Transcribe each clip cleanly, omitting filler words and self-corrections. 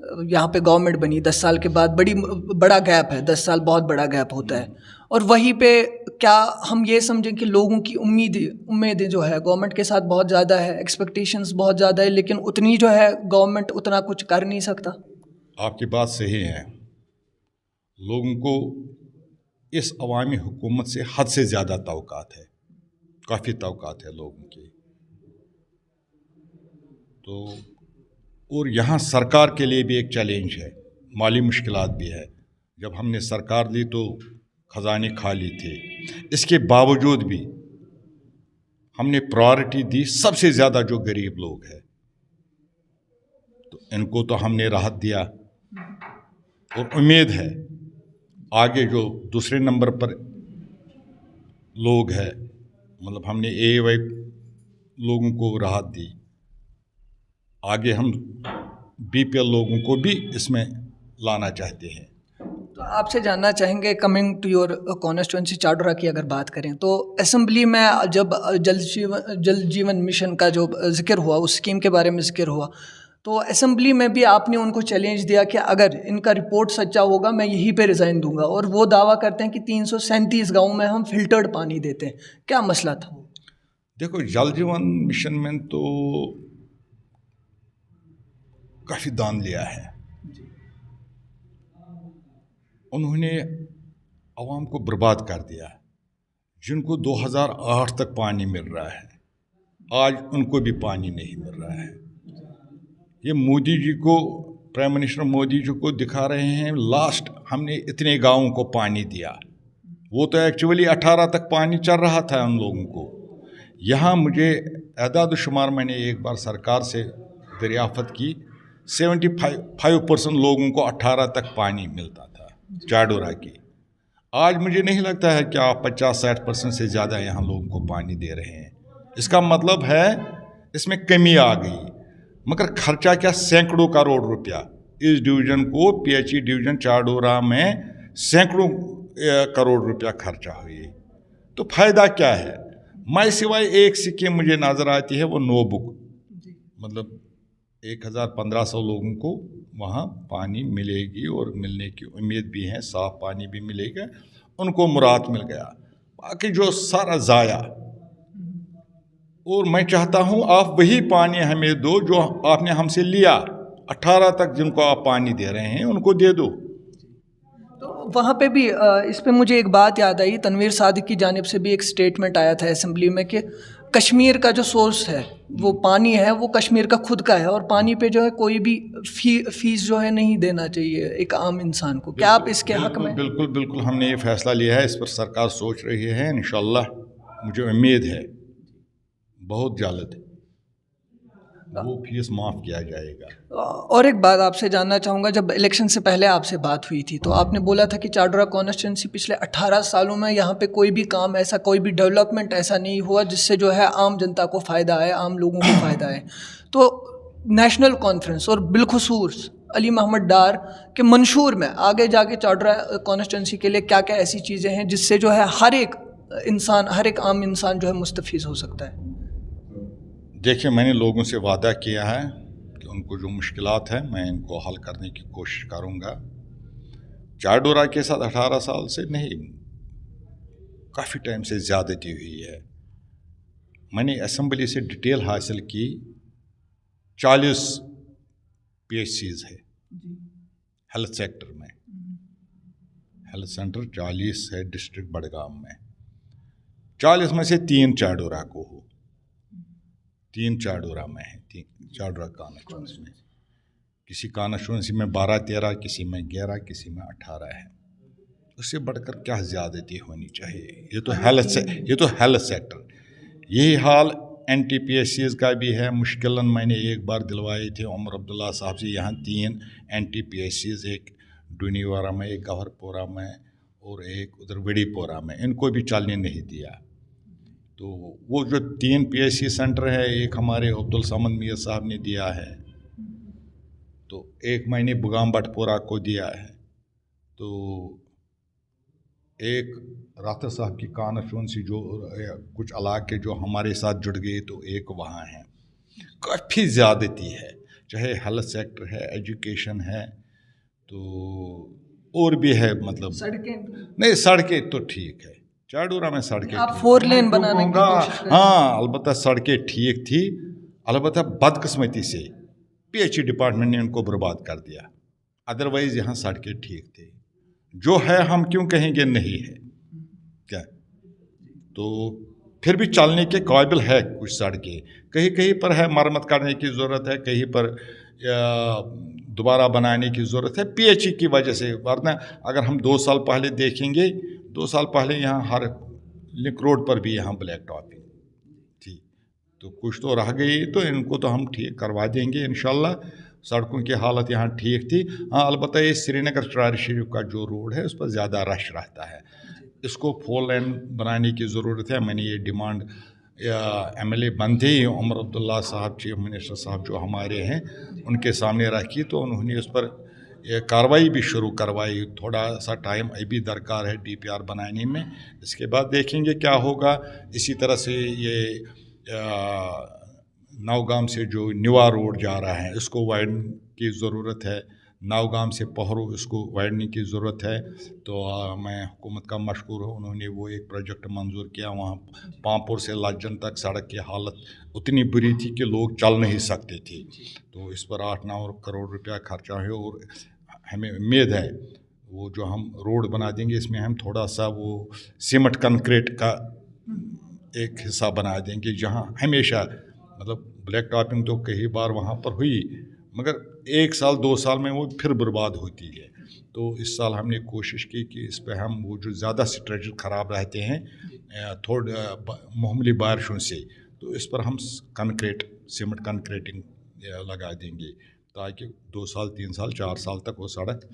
یہاں پہ گورنمنٹ بنی 10 سال کے بعد بڑا گیپ ہے، 10 سال بہت بڑا گیپ ہوتا ہے، اور وہیں پہ کیا ہم یہ سمجھیں کہ لوگوں کی امیدیں جو ہے گورنمنٹ کے ساتھ بہت زیادہ ہے، ایکسپیکٹیشنز بہت زیادہ ہے، لیکن اتنی جو ہے گورنمنٹ اتنا کچھ کر نہیں سکتا؟ آپ کی بات صحیح ہے، لوگوں کو اس عوامی حکومت سے حد سے زیادہ توقعات ہے، کافی توقعات ہے لوگوں کی، تو اور یہاں سرکار کے لیے بھی ایک چیلنج ہے، مالی مشکلات بھی ہے. جب ہم نے سرکار لی تو خزانے خالی تھے، اس کے باوجود بھی ہم نے پرائورٹی دی سب سے زیادہ جو غریب لوگ ہیں، تو ان کو تو ہم نے راحت دیا، اور امید ہے آگے جو دوسرے نمبر پر لوگ ہیں، مطلب ہم نے اے وائی لوگوں کو راحت دی، آگے ہم بی پی ایل لوگوں کو بھی اس میں لانا چاہتے ہیں. تو آپ سے جاننا چاہیں گے، coming to your constituency Chadoora کی اگر بات کریں تو اسمبلی میں جب جل جیون مشن کا جو ذکر ہوا، اس اسکیم کے بارے میں ذکر ہوا، تو اسمبلی میں بھی آپ نے ان کو چیلنج دیا کہ اگر ان کا رپورٹ سچا ہوگا میں یہیں پہ ریزائن دوں گا، اور وہ دعویٰ کرتے ہیں کہ 337 گاؤں میں ہم فلٹرڈ پانی دیتے ہیں. کیا مسئلہ تھا؟ دیکھو، جل جیون مشن میں تو کافی دان لیا ہے، انہوں نے عوام کو برباد کر دیا. جن کو 2008 تک پانی مل رہا ہے، آج ان کو بھی پانی نہیں مل رہا ہے. یہ مودی جی کو، پرائم منسٹر مودی جی کو دکھا رہے ہیں لاسٹ ہم نے اتنے گاؤں کو پانی دیا، وہ تو ایکچولی 18 تک پانی چل رہا تھا ان لوگوں کو. یہاں مجھے اعداد و شمار میں نے ایک بار سرکار سے دریافت کی، 75% لوگوں کو 18 تک پانی ملتا تھا چاڈورہ کی. آج مجھے نہیں لگتا ہے کہ آپ 50-60% سے زیادہ یہاں لوگوں کو پانی دے رہے ہیں. اس کا مطلب ہے اس میں کمی آ گئی، مگر خرچہ کیا، سینکڑوں کروڑ روپیہ اس ڈویژن کو، P H E division Chadoora میں سینکڑوں کروڑ روپیہ خرچہ ہوئی. تو فائدہ کیا ہے؟ میں سوائے ایک سکیم مجھے نظر آتی ہے، وہ نو بک، مطلب 1500 لوگوں کو وہاں پانی ملے گی، اور ملنے کی امید بھی ہے، صاف پانی بھی ملے گا، ان کو مراد مل گیا. باقی جو سارا ضائع، اور میں چاہتا ہوں آپ وہی پانی ہمیں دو جو آپ نے ہم سے لیا، 18 تک جن کو آپ پانی دے رہے ہیں ان کو دے دو. تو وہاں پہ بھی اس پہ مجھے ایک بات یاد آئی، تنویر صادق کی جانب سے بھی ایک سٹیٹمنٹ آیا تھا اسمبلی میں کہ کشمیر کا جو سورس ہے، وہ پانی ہے، وہ کشمیر کا خود کا ہے، اور پانی پہ جو ہے کوئی بھی فیس جو ہے نہیں دینا چاہیے ایک عام انسان کو. کیا آپ اس کے حق میں؟ بالکل ہم نے یہ فیصلہ لیا ہے، اس پر سرکار سوچ رہی ہے، انشاءاللہ مجھے امید ہے بہت جلد وہ فیس معاف کیا جائے گا. اور ایک بات آپ سے جاننا چاہوں گا، جب الیکشن سے پہلے آپ سے بات ہوئی تھی تو آپ نے بولا تھا کہ چاڈورہ کانسٹیچوئنسی پچھلے 18 سالوں میں یہاں پہ کوئی بھی کام ایسا، کوئی بھی ڈیولپمنٹ ایسا نہیں ہوا جس سے جو ہے عام جنتا کو فائدہ آئے، عام لوگوں کو فائدہ آئے. تو نیشنل کانفرنس اور بالخصوص علی محمد ڈار کے منشور میں آگے جا کے چاڈورہ کانسٹیچوئنسی کے لیے کیا کیا ایسی چیزیں ہیں جس سے جو ہے ہر ایک انسان، ہر ایک عام انسان جو ہے مستفیض ہو سکتا ہے؟ دیکھیں، میں نے لوگوں سے وعدہ کیا ہے کہ ان کو جو مشکلات ہیں میں ان کو حل کرنے کی کوشش کروں گا. چاڈورہ کے ساتھ 18 سال سے نہیں، کافی ٹائم سے زیادتی ہوئی ہے. میں نے اسمبلی سے ڈیٹیل حاصل کی، 40 پی ایچ سیز ہے ہیلتھ سیکٹر میں، ہیلتھ سینٹر 40 ہے ڈسٹرکٹ بڈگام میں. 40 میں سے 3 چاڈورہ کو ہو، 3 چاڈورہ میں ہے، 3 چاڈورہ کانسٹیچوئنسی میں. کسی کانسٹیچوئنسی میں 12-13، کسی میں 11، کسی میں 18 ہے. اس سے بڑھ کر کیا زیادتی ہونی چاہیے؟ یہ تو ہیلتھ سیکٹر. یہی حال N T P S Cs کا بھی ہے. مشکلاً میں نے ایک بار دلوائے تھے عمر عبداللہ صاحب سے، یہاں 3 N T P S Cs, ایک ڈونیوارہ میں، ایک گوھر پورہ میں، اور ایک ادھر وڑی پورہ میں، ان کو بھی چلنے نہیں دیا. تو وہ جو 3 پی ایس سی سینٹر ہے، ایک ہمارے عبدالصمد میاں صاحب نے دیا ہے، تو ایک میں نے بغام بٹ پورہ کو دیا ہے، تو ایک راتر صاحب کی کانسٹیچوئنسی جو کچھ علاقے جو ہمارے ساتھ جڑ گئے، تو ایک وہاں ہے. کافی زیادتی ہے. چاہے ہیلتھ سیکٹر ہے, ایجوکیشن ہے, تو اور بھی ہے, مطلب سڑکیں نہیں سڑکیں تو ٹھیک ہے, چاڈورہ میں سڑکیں آپ ٹھیک 4 لین میں بنانے کی کہوں گا, کوشش کریں. ہاں البتہ سڑکیں ٹھیک تھی, البتہ بدقسمتی سے پی ایچ ای ڈپارٹمنٹ نے ان کو برباد کر دیا, ادروائز یہاں سڑکیں ٹھیک تھے. جو ہے ہم کیوں کہیں گے نہیں ہے کیا, تو پھر بھی چلنے کے قابل ہے کچھ سڑکیں, کہیں کہیں پر ہے مرمت کرنے کی ضرورت ہے, کہیں پر دوبارہ بنانے کی ضرورت ہے پی ایچ ای کی وجہ سے. ورنہ اگر ہم 2 سال پہلے دیکھیں گے, 2 سال پہلے یہاں ہر لنک روڈ پر بھی یہاں بلیک ٹاپنگ تھی, تو کچھ تو رہ گئی, تو ان کو تو ہم ٹھیک کروا دیں گے انشاءاللہ. سڑکوں کی حالت یہاں ٹھیک تھی, ہاں البتہ یہ سری نگر چرار شریف کا جو روڈ ہے اس پر زیادہ رش رہتا ہے, اس کو 4 لین بنانے کی ضرورت ہے. میں نے یہ ڈیمانڈ ایم ایل اے بنتے ہی عمر عبداللہ صاحب, چیف منسٹر صاحب جو ہمارے ہیں, ان کے سامنے رکھی, تو انہوں نے اس پر کارروائی بھی شروع کروائی. تھوڑا سا ٹائم ابھی درکار ہے ڈی پی آر بنانے میں, اس کے بعد دیکھیں گے کیا ہوگا. اسی طرح سے یہ نوگام سے جو نیوا روڈ جا رہا ہے اس کو وائڈن کی ضرورت ہے, نوگام سے پہرو اس کو وائڈنگ کی ضرورت ہے. تو میں حکومت کا مشکور ہوں, انہوں نے وہ ایک پروجیکٹ منظور کیا. وہاں پامپور سے لجن تک سڑک کی حالت اتنی بری تھی کہ لوگ چل نہیں سکتے تھے, تو اس پر 8-9 کروڑ روپیہ خرچہ ہے. اور ہمیں امید ہے وہ جو ہم روڈ بنا دیں گے اس میں ہم تھوڑا سا وہ سیمنٹ کنکریٹ کا ایک حصہ بنا دیں گے, جہاں ہمیشہ مطلب بلیک ٹاپنگ تو کئی بار وہاں پر ہوئی, مگر 1 سال 2 سال میں وہ پھر برباد ہوتی ہے. تو اس سال ہم نے کوشش کی کہ اس پہ ہم وہ جو زیادہ اسٹریچر خراب رہتے ہیں تھوڑے معمولی بارشوں سے, تو اس پر ہم کنکریٹ سیمنٹ کنکریٹنگ لگا دیں گے, تاکہ 2 سال 3 سال 4 سال تک وہ سڑک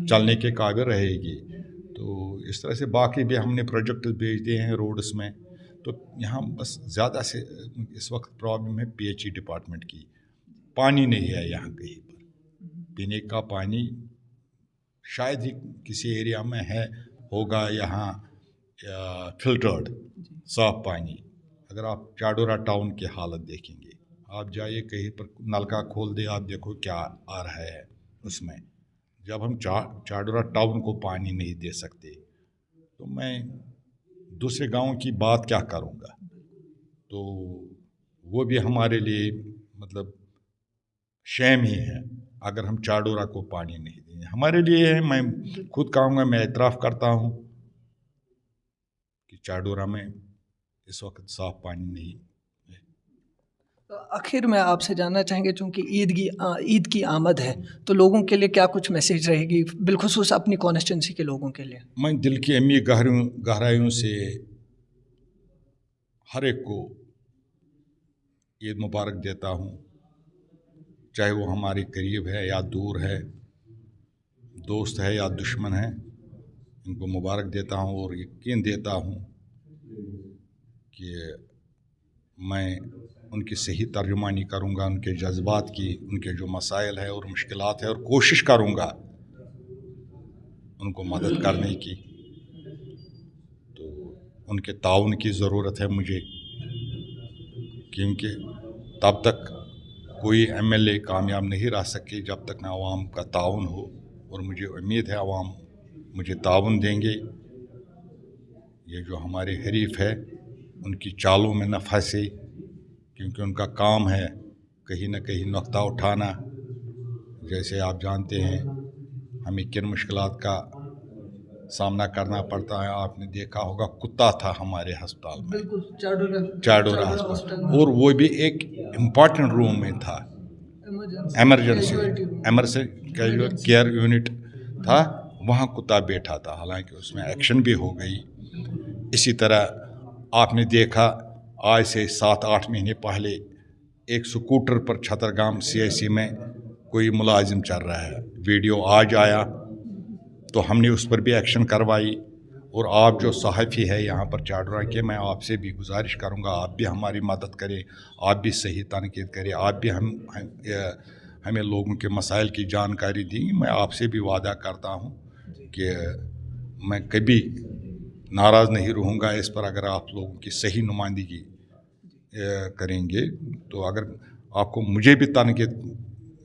چلنے کے قابل رہے گی. تو اس طرح سے باقی بھی ہم نے پروجیکٹ بھیج دیے ہیں روڈس میں. تو یہاں بس زیادہ سے اس وقت پرابلم ہے پی ایچ ای ڈپارٹمنٹ کی, پانی نہیں ہے یہاں کہیں پر, پینے کا پانی شاید ہی کسی ایریا میں ہے ہوگا یہاں فلٹرڈ صاف پانی. اگر آپ چاڈورہ ٹاؤن کی حالت دیکھیں گے, آپ جائیے کہیں پر نلکا کھول دے, آپ دیکھو کیا آ رہا ہے اس میں. جب ہم چاڈورہ ٹاؤن کو پانی نہیں دے سکتے تو میں دوسرے گاؤں کی بات کیا کروں گا. تو وہ بھی ہمارے لیے مطلب شیم ہی ہے اگر ہم چاڈورہ کو پانی نہیں دیں. ہمارے لیے ہے, میں خود کہوں گا, میں اعتراف کرتا ہوں کہ چاڈورہ میں اس وقت صاف پانی نہیں. آخر میں آپ سے جاننا چاہیں گے, چونکہ عید کی آمد ہے, تو لوگوں کے لیے کیا کچھ میسیج رہے گی, بالخصوص اپنی کانسٹیٹوئنسی کے لوگوں کے لیے؟ میں دل کی امی گہرائیوں سے ہر ایک کو عید مبارک دیتا ہوں, چاہے وہ ہمارے قریب ہے یا دور ہے, دوست ہے یا دشمن ہے, ان کو مبارک دیتا ہوں. اور یقین دیتا ہوں کہ میں ان کی صحیح ترجمانی کروں گا, ان کے جذبات کی, ان کے جو مسائل ہے اور مشکلات ہے, اور کوشش کروں گا ان کو مدد کرنے کی. تو ان کے تعاون کی ضرورت ہے مجھے, کیونکہ تب تک کوئی ایم ایل اے کامیاب نہیں رہ سکے جب تک نہ عوام کا تعاون ہو, اور مجھے امید ہے عوام مجھے تعاون دیں گے. یہ جو ہمارے حریف ہے ان کی چالوں میں نہ پھنسے, کیونکہ ان کا کام ہے کہیں نہ کہیں نقطہ اٹھانا. جیسے آپ جانتے ہیں ہمیں کن مشکلات کا سامنا کرنا پڑتا ہے. آپ نے دیکھا ہوگا کتا تھا ہمارے ہسپتال میں, چاڈورہ ہسپتال, اور وہ بھی ایک امپورٹنٹ روم میں تھا, ایمرجنسی کیئر یونٹ تھا, وہاں کتا بیٹھا تھا, حالانکہ اس میں ایکشن بھی ہو گئی. اسی طرح آپ نے دیکھا آج سے 7-8 مہینے پہلے ایک سکوٹر پر چھترگام سی آئی سی میں کوئی ملازم چل رہا ہے, ویڈیو آج آیا تو ہم نے اس پر بھی ایکشن کروائی. اور آپ جو صحافی ہے یہاں پر چاڈورہ کے, میں آپ سے بھی گزارش کروں گا آپ بھی ہماری مدد کریں, آپ بھی صحیح تنقید کریں, آپ بھی ہمیں لوگوں کے مسائل کی جانکاری دیں. میں آپ سے بھی وعدہ کرتا ہوں کہ میں کبھی ناراض نہیں رہوں گا اس پر, اگر آپ لوگوں کی صحیح نمائندگی کریں گے. تو اگر آپ کو مجھے بھی تنقید